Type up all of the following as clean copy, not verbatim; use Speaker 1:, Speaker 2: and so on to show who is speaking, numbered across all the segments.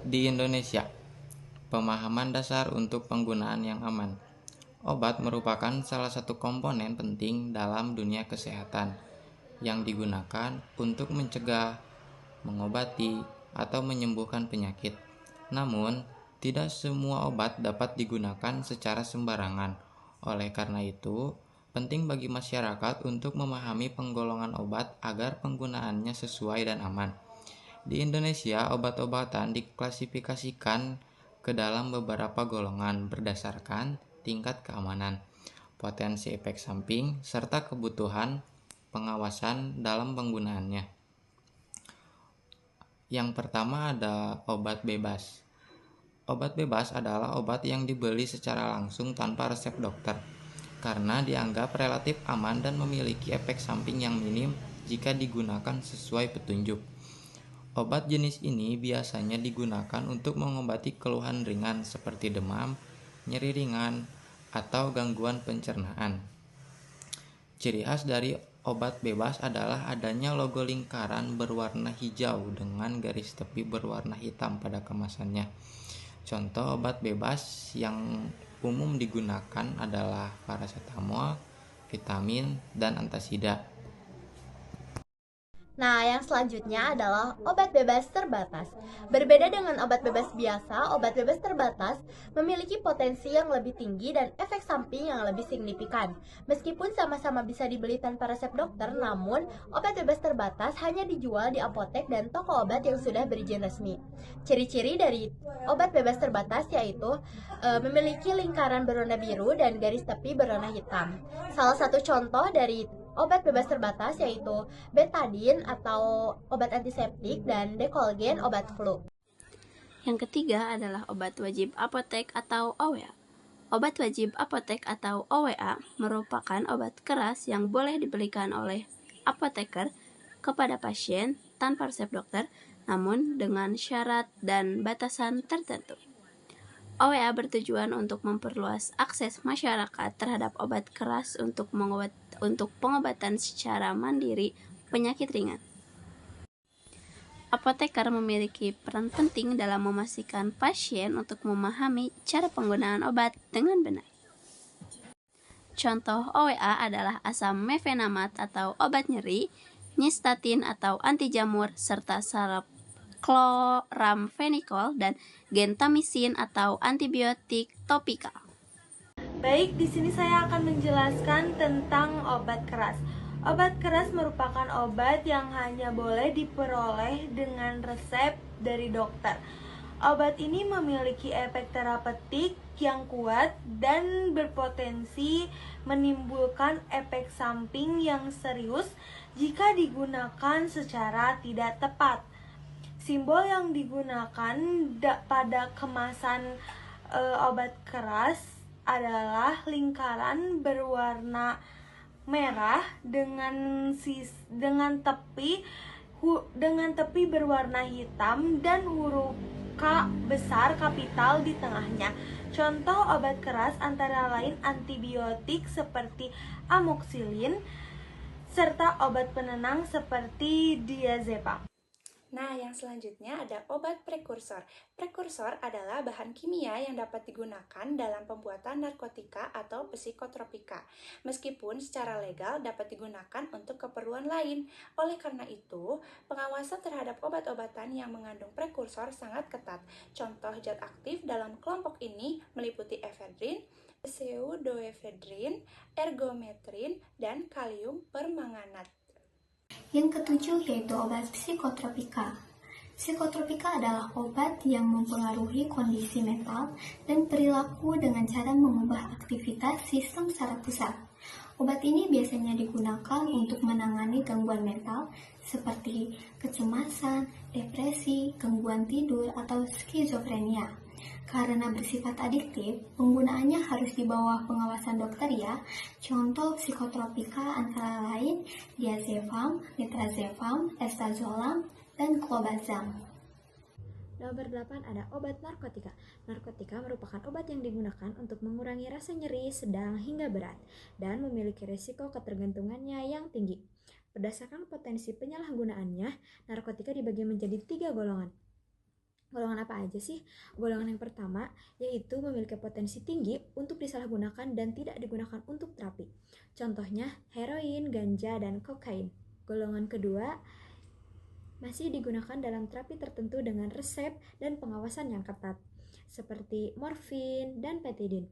Speaker 1: Di Indonesia, pemahaman dasar untuk penggunaan yang aman. Obat merupakan salah satu komponen penting dalam dunia kesehatan yang digunakan untuk mencegah, mengobati, atau menyembuhkan penyakit. Namun, tidak semua obat dapat digunakan secara sembarangan. Oleh karena itu, penting bagi masyarakat untuk memahami penggolongan obat agar penggunaannya sesuai dan aman. Di Indonesia, obat-obatan diklasifikasikan ke dalam beberapa golongan berdasarkan tingkat keamanan, potensi efek samping, serta kebutuhan pengawasan dalam penggunaannya. Yang pertama ada obat bebas. Obat bebas adalah obat yang dibeli secara langsung tanpa resep dokter, karena dianggap relatif aman dan memiliki efek samping yang minim jika digunakan sesuai petunjuk. Obat jenis ini biasanya digunakan untuk mengobati keluhan ringan seperti demam, nyeri ringan, atau gangguan pencernaan. Ciri khas dari obat bebas adalah adanya logo lingkaran berwarna hijau dengan garis tepi berwarna hitam pada kemasannya. Contoh obat bebas yang umum digunakan adalah paracetamol, vitamin, dan antasida.
Speaker 2: Nah, yang selanjutnya adalah obat bebas terbatas. Berbeda dengan obat bebas biasa, obat bebas terbatas memiliki potensi yang lebih tinggi dan efek samping yang lebih signifikan. Meskipun sama-sama bisa dibeli tanpa resep dokter, namun obat bebas terbatas hanya dijual di apotek dan toko obat yang sudah berizin resmi. Ciri-ciri dari obat bebas terbatas yaitu memiliki lingkaran berwarna biru dan garis tepi berwarna hitam. Salah satu contoh dari obat bebas terbatas yaitu betadine atau obat antiseptik dan dekolgen obat flu.
Speaker 3: Yang ketiga adalah obat wajib apotek atau OWA. Obat wajib apotek atau OWA merupakan obat keras yang boleh diberikan oleh apoteker kepada pasien tanpa resep dokter, namun dengan syarat dan batasan tertentu. OWA bertujuan untuk memperluas akses masyarakat terhadap obat keras untuk pengobatan secara mandiri penyakit ringan. Apoteker memiliki peran penting dalam memastikan pasien untuk memahami cara penggunaan obat dengan benar. Contoh OWA adalah asam mefenamat atau obat nyeri, nystatin atau anti jamur, serta salep chloramphenicol dan gentamicin atau antibiotik topikal.
Speaker 4: Baik, di sini saya akan menjelaskan tentang obat keras. Obat keras merupakan obat yang hanya boleh diperoleh dengan resep dari dokter. Obat ini memiliki efek terapeutik yang kuat dan berpotensi menimbulkan efek samping yang serius jika digunakan secara tidak tepat. Simbol yang digunakan pada kemasan obat keras adalah lingkaran berwarna merah dengan tepi berwarna hitam dan huruf K besar kapital di tengahnya. Contoh obat keras antara lain antibiotik seperti amoxicillin serta obat penenang seperti diazepam.
Speaker 5: Nah, yang selanjutnya ada obat prekursor. Prekursor adalah bahan kimia yang dapat digunakan dalam pembuatan narkotika atau psikotropika, meskipun secara legal dapat digunakan untuk keperluan lain. Oleh karena itu, pengawasan terhadap obat-obatan yang mengandung prekursor sangat ketat. Contoh zat aktif dalam kelompok ini meliputi efedrin, pseudoefedrin, ergometrin, dan kalium permanganat.
Speaker 6: Yang ketujuh yaitu obat psikotropika. Psikotropika adalah obat yang mempengaruhi kondisi mental dan perilaku dengan cara mengubah aktivitas sistem saraf pusat. Obat ini biasanya digunakan untuk menangani gangguan mental seperti kecemasan, depresi, gangguan tidur, atau skizofrenia. Karena bersifat adiktif, penggunaannya harus di bawah pengawasan dokter ya. Contoh psikotropika antara lain diazepam, metrazepam, estazolam, dan clobazam.
Speaker 7: Nomor 8 ada obat narkotika. Narkotika merupakan obat yang digunakan untuk mengurangi rasa nyeri sedang hingga berat dan memiliki risiko ketergantungannya yang tinggi. Berdasarkan potensi penyalahgunaannya, narkotika dibagi menjadi 3 golongan. Golongan apa aja sih? Golongan yang pertama yaitu memiliki potensi tinggi untuk disalahgunakan dan tidak digunakan untuk terapi. Contohnya heroin, ganja, dan kokain. Golongan kedua masih digunakan dalam terapi tertentu dengan resep dan pengawasan yang ketat, seperti morfin dan petidin.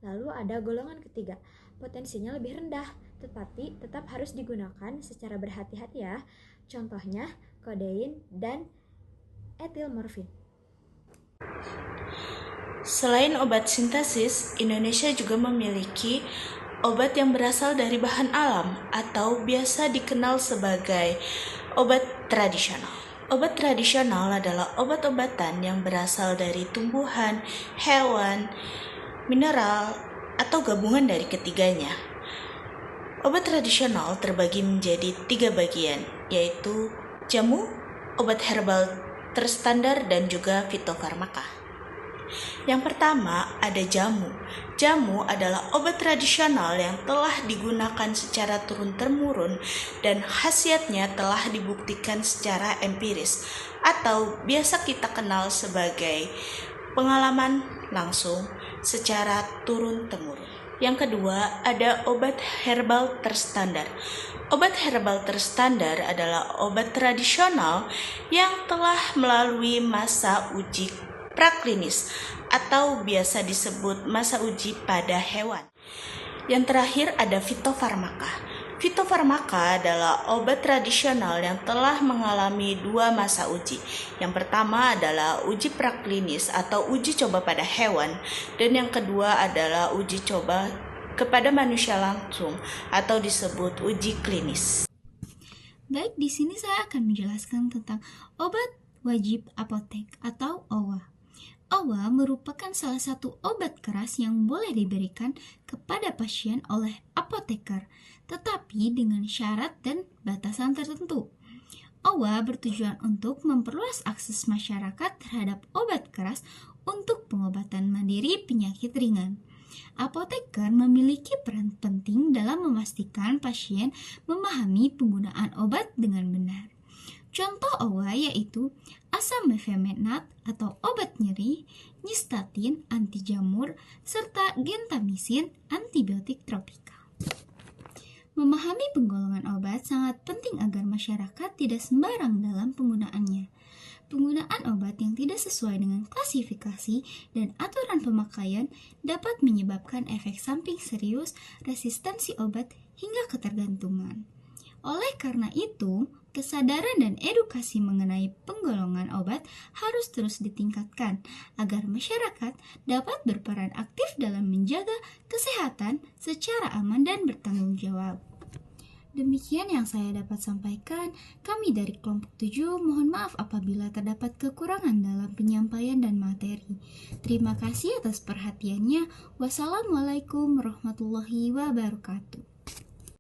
Speaker 7: Lalu ada golongan ketiga, potensinya lebih rendah, tetapi tetap harus digunakan secara berhati-hati ya. Contohnya kodein dan etilmorfin.
Speaker 4: Selain obat sintesis, Indonesia juga memiliki obat yang berasal dari bahan alam atau biasa dikenal sebagai obat tradisional. Obat tradisional adalah obat-obatan yang berasal dari tumbuhan, hewan, mineral, atau gabungan dari ketiganya. Obat tradisional terbagi menjadi 3 bagian, yaitu jamu, obat herbal terstandar, dan juga fitofarmaka. Yang pertama ada jamu. Jamu adalah obat tradisional yang telah digunakan secara turun-temurun dan khasiatnya telah dibuktikan secara empiris atau biasa kita kenal sebagai pengalaman langsung secara turun-temurun. Yang kedua, ada obat herbal terstandar. Obat herbal terstandar adalah obat tradisional yang telah melalui masa uji praklinis atau biasa disebut masa uji pada hewan. Yang terakhir ada fitofarmaka. Fitofarmaka adalah obat tradisional yang telah mengalami 2 masa uji. Yang pertama adalah uji praklinis atau uji coba pada hewan, dan yang kedua adalah uji coba kepada manusia langsung atau disebut uji klinis.
Speaker 6: Baik, di sini saya akan menjelaskan tentang obat wajib apotek atau OWA. OWA merupakan salah satu obat keras yang boleh diberikan kepada pasien oleh apoteker, tetapi dengan syarat dan batasan tertentu. OWA bertujuan untuk memperluas akses masyarakat terhadap obat keras untuk pengobatan mandiri penyakit ringan. Apoteker memiliki peran penting dalam memastikan pasien memahami penggunaan obat dengan benar. Contoh OWA yaitu asam mefenat atau obat nyeri, nyistatin anti jamur, serta gentamisin antibiotik tropika. Memahami penggolongan obat sangat penting agar masyarakat tidak sembarang dalam penggunaannya. Penggunaan obat yang tidak sesuai dengan klasifikasi dan aturan pemakaian dapat menyebabkan efek samping serius, resistensi obat, hingga ketergantungan. Oleh karena itu, kesadaran dan edukasi mengenai penggolongan obat harus terus ditingkatkan agar masyarakat dapat berperan aktif dalam menjaga kesehatan secara aman dan bertanggung jawab. Demikian yang saya dapat sampaikan. Kami dari kelompok 7 mohon maaf apabila terdapat kekurangan dalam penyampaian dan materi. Terima kasih atas perhatiannya. Wassalamualaikum warahmatullahi wabarakatuh.